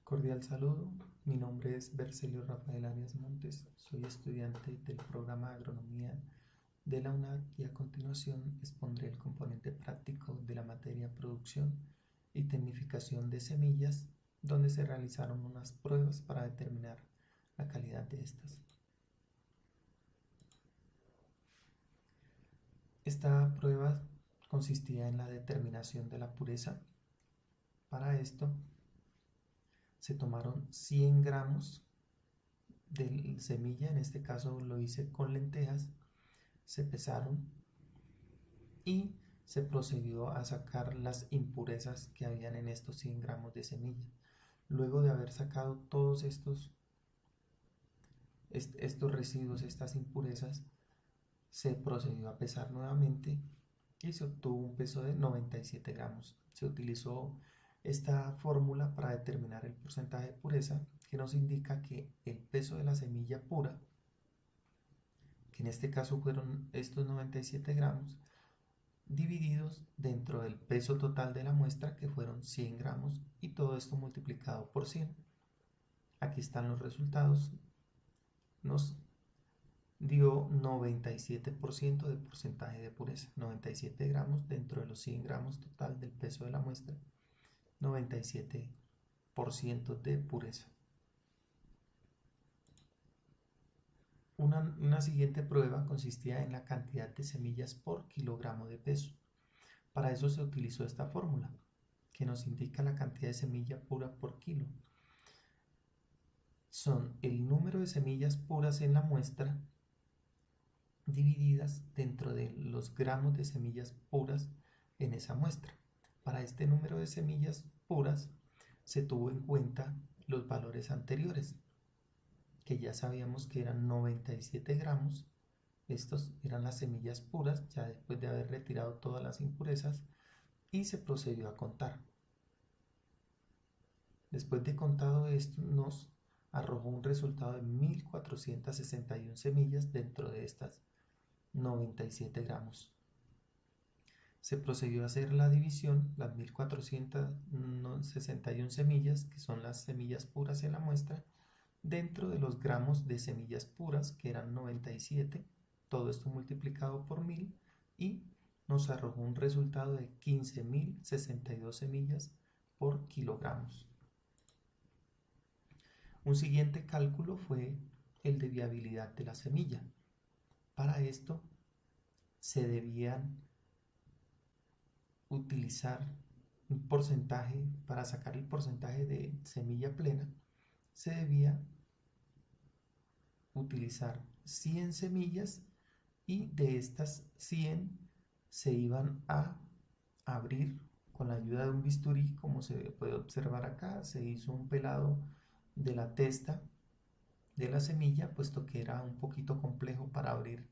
Cordial saludo, mi nombre es Bercelio Rafael Arias Montes, soy estudiante del programa de Agronomía de la UNAD y a continuación expondré el componente práctico de la materia Producción y Tecnificación de Semillas, donde se realizaron unas pruebas para determinar la calidad de estas. Esta prueba consistía en la determinación de la pureza. Para esto se tomaron 100 gramos de semilla, en este caso lo hice con lentejas, se pesaron y se procedió a sacar las impurezas que habían en estos 100 gramos de semilla. Luego de haber sacado todos estos residuos, estas impurezas, se procedió a pesar nuevamente y se obtuvo un peso de 97 gramos. Se utilizó esta fórmula para determinar el porcentaje de pureza, que nos indica que el peso de la semilla pura, que en este caso fueron estos 97 gramos, divididos dentro del peso total de la muestra, que fueron 100 gramos, y todo esto multiplicado por 100. Aquí están los resultados. Nos dio 97% de porcentaje de pureza, 97 gramos dentro de los 100 gramos total del peso de la muestra, 97% de pureza. Una siguiente prueba consistía en la cantidad de semillas por kilogramo de peso. Para eso se utilizó esta fórmula, que nos indica la cantidad de semilla pura por kilo. Son el número de semillas puras en la muestra divididas dentro de los gramos de semillas puras en esa muestra. Para este número de semillas puras se tuvo en cuenta los valores anteriores, que ya sabíamos que eran 97 gramos. Estos eran las semillas puras, ya después de haber retirado todas las impurezas, y se procedió a contar. Después de contado esto, nos arrojó un resultado de 1461 semillas dentro de estas 97 gramos. Se procedió a hacer la división, las 1461 semillas, que son las semillas puras en la muestra, dentro de los gramos de semillas puras, que eran 97, todo esto multiplicado por 1000, y nos arrojó un resultado de 15.062 semillas por kilogramos. Un siguiente cálculo fue el de viabilidad de la semilla. Para esto se debían utilizar un porcentaje, para sacar el porcentaje de semilla plena, se debía utilizar 100 semillas y de estas 100 se iban a abrir con la ayuda de un bisturí, como se puede observar acá. Se hizo un pelado de la testa de la semilla, puesto que era un poquito complejo para abrir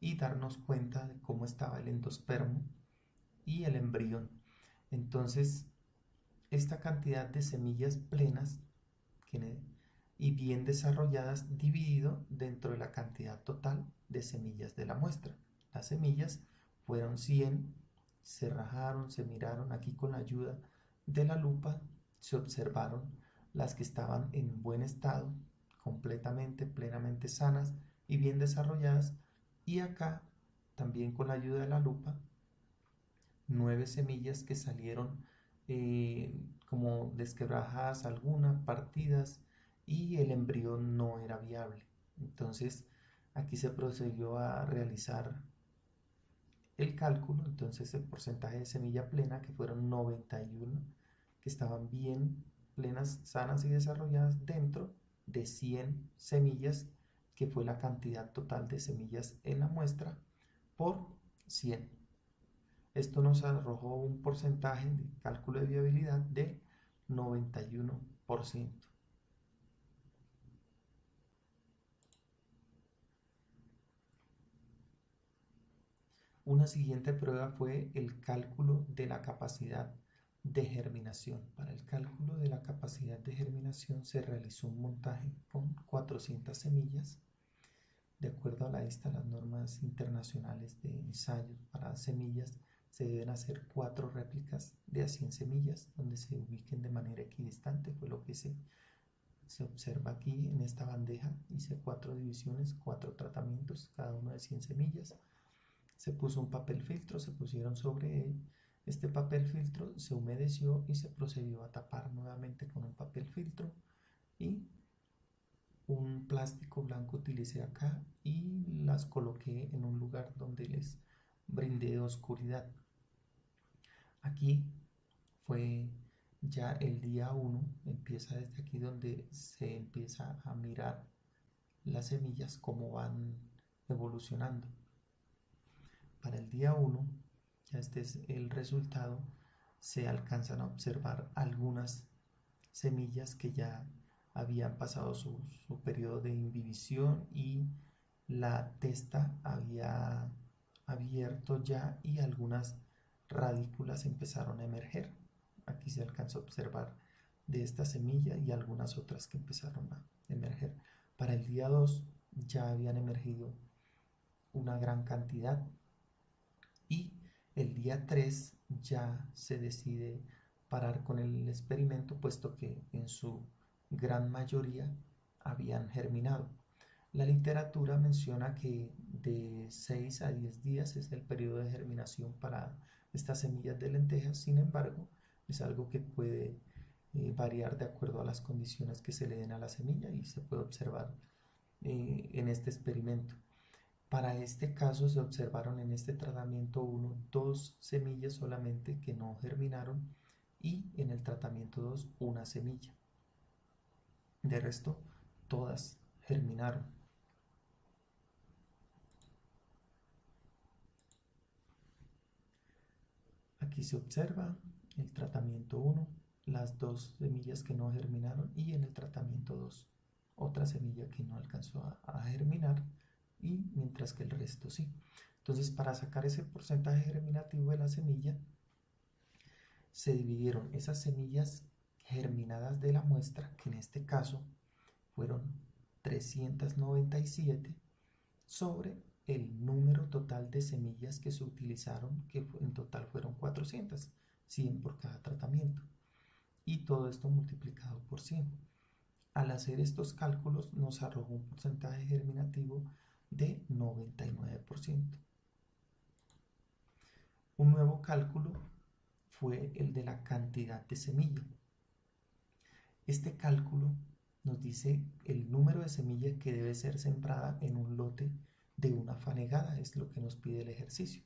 y darnos cuenta de cómo estaba el endospermo y el embrión. Entonces, esta cantidad de semillas plenas y bien desarrolladas dividido dentro de la cantidad total de semillas de la muestra. Las semillas fueron 100, se rajaron, se miraron aquí con la ayuda de la lupa, se observaron las que estaban en buen estado, completamente, plenamente sanas y bien desarrolladas, y acá también con la ayuda de la lupa 9 semillas que salieron como desquebrajadas algunas, partidas, y el embrión no era viable. Entonces aquí se procedió a realizar el cálculo. Entonces el porcentaje de semilla plena, que fueron 91, que estaban bien plenas, sanas y desarrolladas dentro de 100 semillas, que fue la cantidad total de semillas en la muestra, por 100. Esto nos arrojó un porcentaje de cálculo de viabilidad de 91%. Una siguiente prueba fue el cálculo de la capacidad de germinación. Para el cálculo de la capacidad de germinación se realizó un montaje con 400 semillas. De acuerdo a las normas internacionales de ensayos para semillas, se deben hacer 4 réplicas de a 100 semillas donde se ubiquen de manera equidistante. Fue lo que se observa aquí en esta bandeja. Hice 4 divisiones, 4 tratamientos, cada uno de 100 semillas. Se puso un papel filtro, se pusieron sobre este papel filtro, se humedeció y se procedió a tapar nuevamente con un papel filtro, y un plástico blanco utilicé acá y las coloqué en un lugar donde les brindé oscuridad. Aquí fue ya el día 1, empieza desde aquí donde se empieza a mirar las semillas cómo van evolucionando. Para el día 1, ya este es el resultado, se alcanzan a observar algunas semillas que ya habían pasado su periodo de imbibición y la testa había abierto ya y algunas radículas empezaron a emerger. Aquí se alcanza a observar de esta semilla y algunas otras que empezaron a emerger. Para el día 2 ya habían emergido una gran cantidad, y el día 3 ya se decide parar con el experimento, puesto que en su gran mayoría habían germinado. La literatura menciona que de 6 a 10 días es el periodo de germinación para estas semillas de lentejas. Sin embargo, es algo que puede variar de acuerdo a las condiciones que se le den a la semilla, y se puede observar en este experimento. Para este caso se observaron en este tratamiento 1 2 semillas solamente que no germinaron, y en el tratamiento 2 una semilla. De resto, todas germinaron. Aquí se observa el tratamiento 1, las 2 semillas que no germinaron, y en el tratamiento 2 otra semilla que no alcanzó a germinar, y mientras que el resto sí. Entonces, para sacar ese porcentaje germinativo de la semilla, se dividieron esas semillas germinadas de la muestra, que en este caso fueron 397, sobre el número total de semillas que se utilizaron, que en total fueron 400, 100 por cada tratamiento, y todo esto multiplicado por 100. Al hacer estos cálculos nos arrojó un porcentaje germinativo de 99%. Un nuevo cálculo fue el de la cantidad de semilla. Este cálculo nos dice el número de semillas que debe ser sembrada en un lote de una fanegada, es lo que nos pide el ejercicio.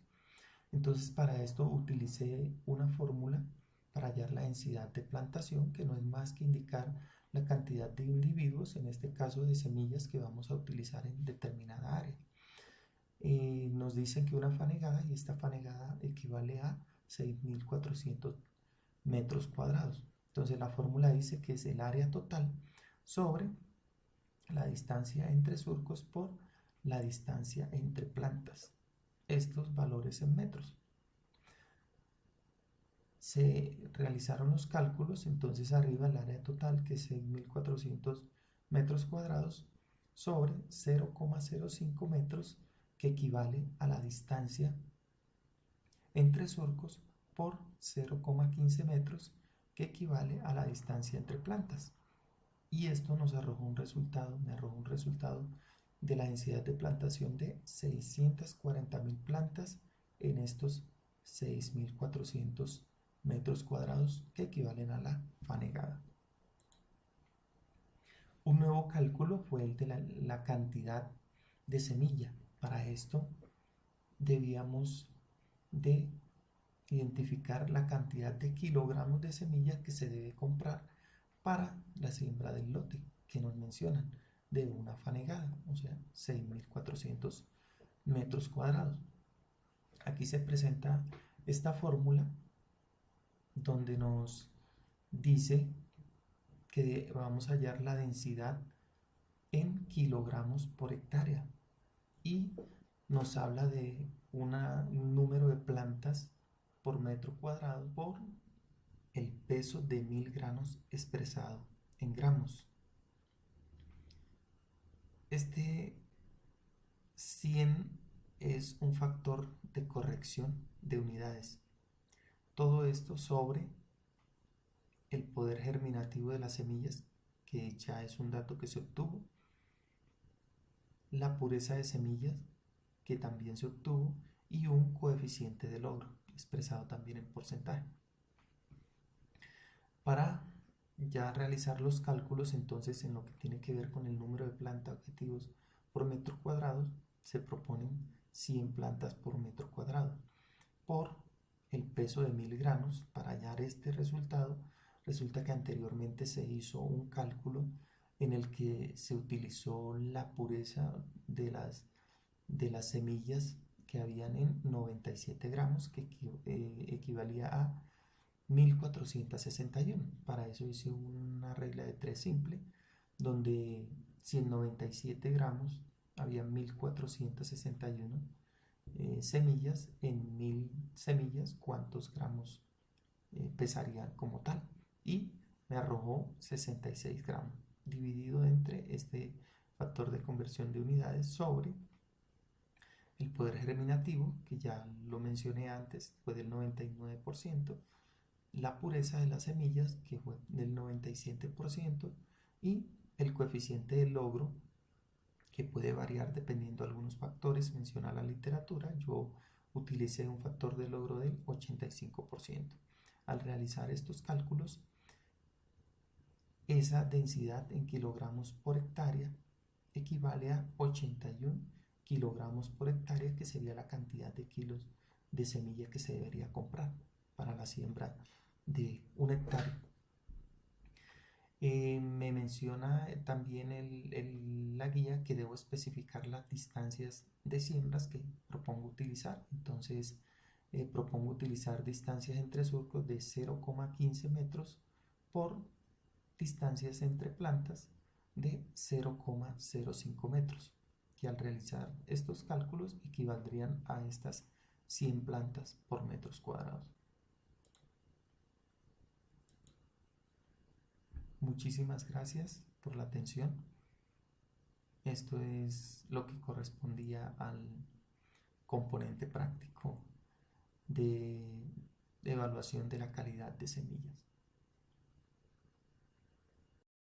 Entonces, para esto utilicé una fórmula para hallar la densidad de plantación, que no es más que indicar la cantidad de individuos, en este caso de semillas, que vamos a utilizar en determinada área. Nos dicen que una fanegada, y esta fanegada equivale a 6.400 metros cuadrados. Entonces la fórmula dice que es el área total sobre la distancia entre surcos por la distancia entre plantas. Estos valores en metros. Se realizaron los cálculos, entonces arriba el área total, que es 6.400 metros cuadrados, sobre 0,05 metros, que equivale a la distancia entre surcos, por 0,15 metros, que equivale a la distancia entre plantas. Y esto nos arrojó un resultado, me arrojó un resultado de la densidad de plantación de 640.000 plantas en estos 6.400 metros cuadrados, que equivalen a la fanegada. Un nuevo cálculo fue el de la cantidad de semilla. Para esto debíamos de identificar la cantidad de kilogramos de semilla que se debe comprar para la siembra del lote que nos mencionan de una fanegada, o sea, 6.400 metros cuadrados. Aquí se presenta esta fórmula donde nos dice que vamos a hallar la densidad en kilogramos por hectárea, y nos habla de un número de plantas por metro cuadrado por el peso de 1000 granos expresado en gramos. Este 100 es un factor de corrección de unidades. Todo esto sobre el poder germinativo de las semillas, que ya es un dato que se obtuvo, la pureza de semillas, que también se obtuvo, y un coeficiente de logro, expresado también en porcentaje. Para ya realizar los cálculos, entonces, en lo que tiene que ver con el número de plantas objetivos por metro cuadrado, se proponen 100 plantas por metro cuadrado. Por el peso de 1000 gramos, para hallar este resultado, resulta que anteriormente se hizo un cálculo en el que se utilizó la pureza de las semillas que habían en 97 gramos, que equivalía a 1461. Para eso hice una regla de 3 simple, donde si en 97 gramos había 1461 semillas, en 1000 semillas, cuántos gramos pesaría como tal. Y me arrojó 66 gramos, dividido entre este factor de conversión de unidades sobre el poder germinativo, que ya lo mencioné antes, fue del 99%, la pureza de las semillas, que fue del 97%, y el coeficiente de logro, que puede variar dependiendo de algunos factores, menciona la literatura. Yo utilicé un factor de logro del 85%. Al realizar estos cálculos, esa densidad en kilogramos por hectárea equivale a 81 kilogramos por hectárea, que sería la cantidad de kilos de semilla que se debería comprar para la siembra de un hectárea. Me menciona también la guía que debo especificar las distancias de siembras que propongo utilizar. Entonces, propongo utilizar distancias entre surcos de 0,15 metros por distancias entre plantas de 0,05 metros, que al realizar estos cálculos equivaldrían a estas 100 plantas por metros cuadrados. Muchísimas gracias por la atención. Esto es lo que correspondía al componente práctico de evaluación de la calidad de semillas.